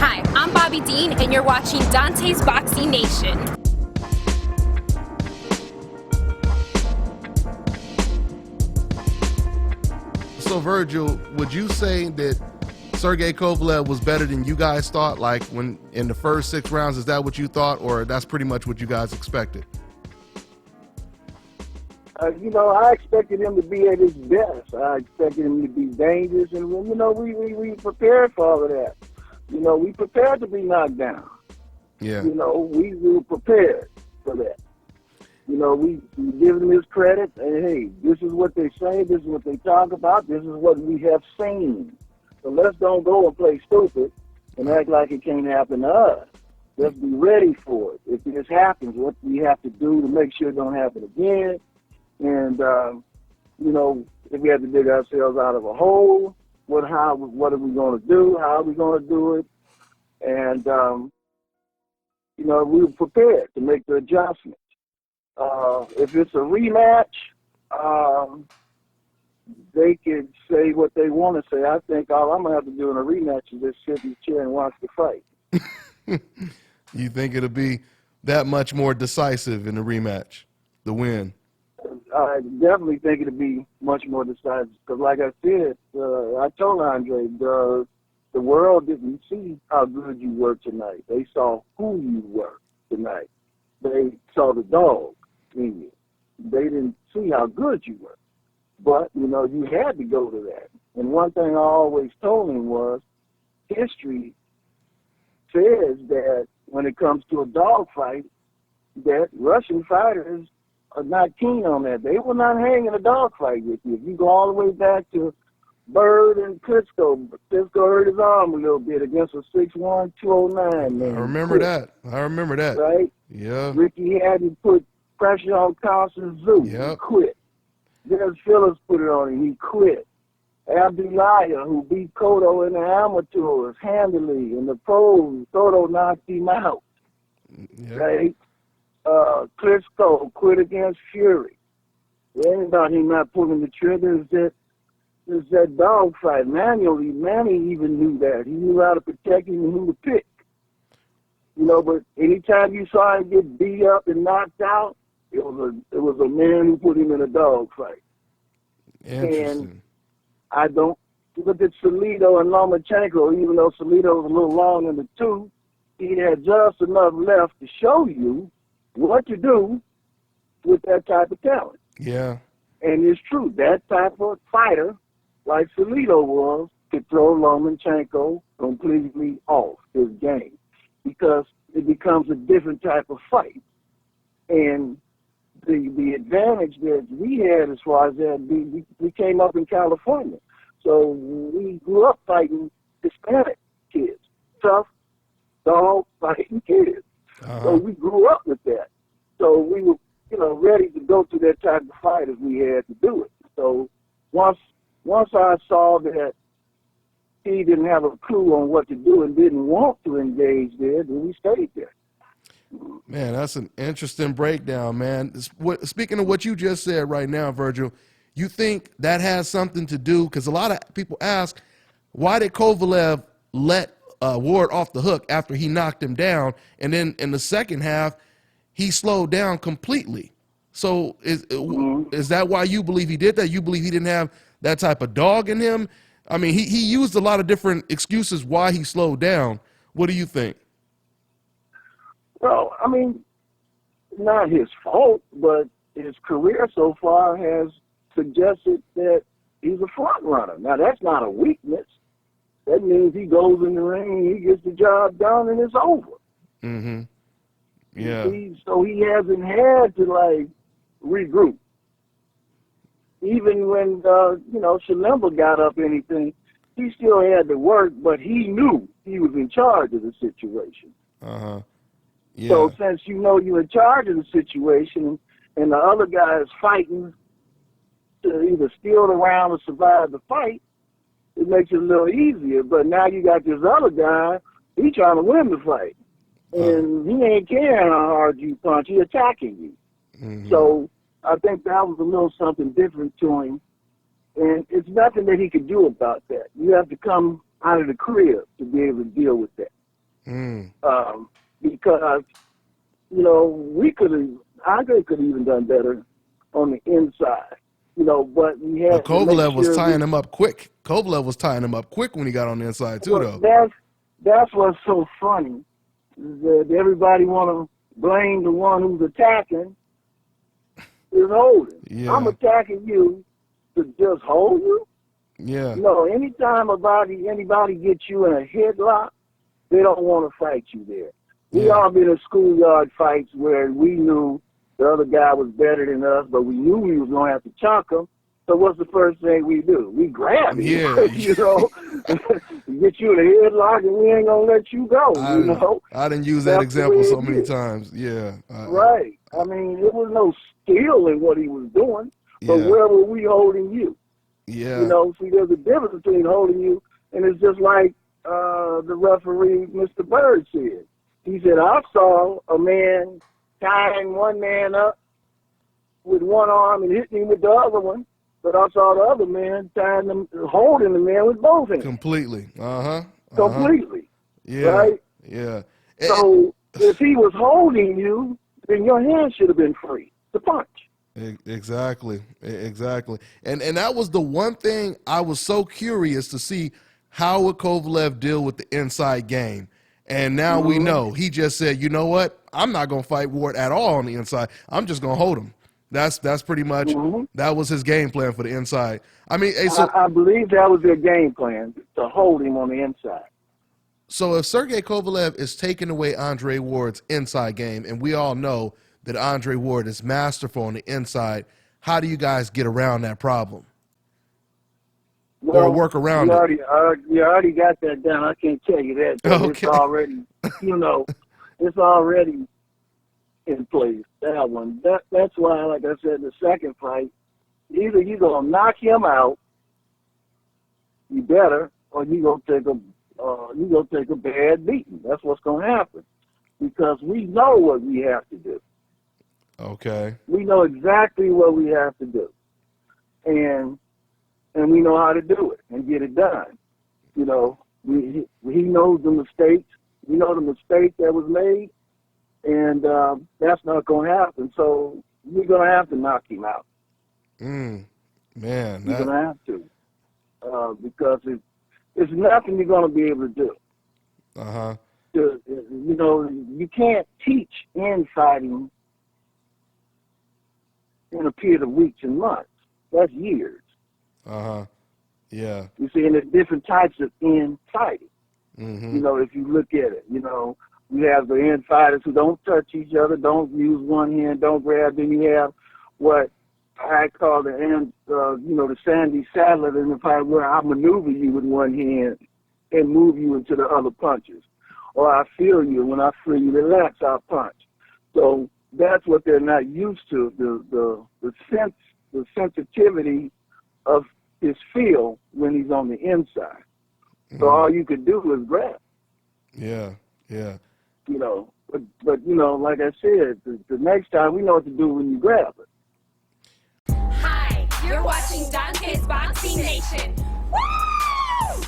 Hi, I'm Bobby Dean, and you're watching Dante's Boxing Nation. So, Virgil, would you say that Sergey Kovalev was better than you guys thought, like when in the first 6 rounds? Is that what you thought, or that's pretty much what you guys expected? I expected him to be at his best. I expected him to be dangerous, and we prepared for all of that. We prepared to be knocked down. Yeah. We were prepared for that. We give him his credit, and hey, this is what they say, this is what they talk about, this is what we have seen. So let's don't go and play stupid and act like it can't happen to us. Let's be ready for it. If this happens, what we have to do to make sure it don't happen again. And, if we have to dig ourselves out of a hole, what are we going to do? How are we going to do it? And, we were prepared to make the adjustments. If it's a rematch, they could say what they want to say. I think all I'm going to have to do in a rematch is just sit in the chair and watch the fight. You think it'll be that much more decisive in the rematch, the win? I definitely think it'll be much more decisive because, like I said, I told Andre, the world didn't see how good you were tonight. They saw who you were tonight. They saw the dog in you. They didn't see how good you were. But, you had to go to that. And one thing I always told him was history says that when it comes to a dog fight, that Russian fighters are not keen on that. They will not hang in a dog fight with you. If you go all the way back to Bird and Klitschko hurt his arm a little bit against a 6'1", 209 man. I remember that. Right? Yeah. Ricky Hatton put pressure on Carson Zoo. Yep. He quit. Dennis Phillips put it on him. He quit. Abdullah, who beat Cotto in the amateurs handily in the pros, Cotto knocked him out. Yep. Right? Klitschko quit against Fury. It ain't about him not pulling the trigger. It's that dog fight. Manny even knew that. He knew how to protect him and who to pick. But anytime you saw him get beat up and knocked out, it was a man who put him in a dog fight. Interesting. And I don't look at Salido and Lomachenko, even though Salido was a little long in the tooth, he had just enough left to show you what to do with that type of talent. Yeah. And it's true, that type of fighter, like Salido was, could throw Lomachenko completely off his game because it becomes a different type of fight. And the advantage that we had as far as that, we came up in California. So we grew up fighting Hispanic kids, tough, dog fighting kids. Uh-huh. So we grew up with that. So we were, ready to go through that type of fight if we had to do it. So once I saw that he didn't have a clue on what to do and didn't want to engage there, then we stayed there. Man, that's an interesting breakdown, man. Speaking of what you just said right now, Virgil, you think that has something to do, because a lot of people ask, why did Kovalev let Ward off the hook after he knocked him down, and then in the second half, he slowed down completely? So is that why you believe he did that? You believe he didn't have that type of dog in him? I mean, he used a lot of different excuses why he slowed down. What do you think? Well, I mean, not his fault, but his career so far has suggested that he's a front runner. Now, that's not a weakness. That means he goes in the ring, he gets the job done, and it's over. Mm-hmm. Yeah. So he hasn't had to, regroup. Even when, Shalimba got up anything, he still had to work, but he knew he was in charge of the situation. Uh-huh. Yeah. So since you're in charge of the situation and the other guy is fighting to either steal the round or survive the fight, it makes it a little easier. But now you got this other guy, he's trying to win the fight. And he ain't caring how hard you punch, he's attacking you. Mm-hmm. So I think that was a little something different to him. And it's nothing that he could do about that. You have to come out of the crib to be able to deal with that. Because, Andre could have even done better on the inside, but we had to make Kovalev was sure tying him up quick. Kovalev was tying him up quick when he got on the inside too, though. That's what's so funny, is that everybody want to blame the one who's attacking is holding. Yeah. I'm attacking you to just hold you? Yeah. No, anytime anybody gets you in a headlock, they don't want to fight you there. We all been in schoolyard fights where we knew the other guy was better than us, but we knew we was going to have to chunk him. So what's the first thing we do? We grab him, Yeah. get you in a headlock and we ain't going to let you go, I didn't use that example so many times. Yeah. Right. I mean, there was no skill in what he was doing, but where were we holding you? Yeah. See, there's a difference between holding you, and it's just like the referee, Mr. Bird, said. He said, I saw a man tying one man up with one arm and hitting him with the other one, but I saw the other man holding the man with both hands. Completely. Completely. Yeah. Right? Yeah. So if he was holding you, then your hand should have been free to punch. Exactly. And that was the one thing I was so curious to see, how would Kovalev deal with the inside game? And now we know. He just said, you know what? I'm not going to fight Ward at all on the inside. I'm just going to hold him. That's pretty much, that was his game plan for the inside. I mean, I believe that was their game plan, to hold him on the inside. So if Sergey Kovalev is taking away Andre Ward's inside game, and we all know that Andre Ward is masterful on the inside, how do you guys get around that problem? Or work around it? You already got that down. I can't tell you that. Okay. It's already, it's already in place, that one. That's why, like I said, the second fight, either you're going to knock him out, you better, or you're going to take a bad beating. That's what's going to happen. Because we know what we have to do. Okay. We know exactly what we have to do. And we know how to do it and get it done. He knows the mistakes. We know the mistake that was made, and that's not going to happen. So we're going to have to knock him out. Man. You're going to have to. Because it's nothing you're going to be able to do. Uh-huh. You can't teach infighting in a period of weeks and months. That's years. Uh-huh. Yeah. You see, and there's different types of infighting. If you look at it, we have the infighters who don't touch each other, don't use one hand, don't grab. Then you have what I call the Sandy Sadler in the fight, where I maneuver you with one hand and move you into the other punches. Or I feel you. When I feel you relax, I'll punch. So that's what they're not used to, the sensitivity of his feel when he's on the inside. So all you could do is grab. Yeah. But like I said, the next time we know what to do when you grab it. Hi, you're watching DONTAE'S Boxing Nation. Woo!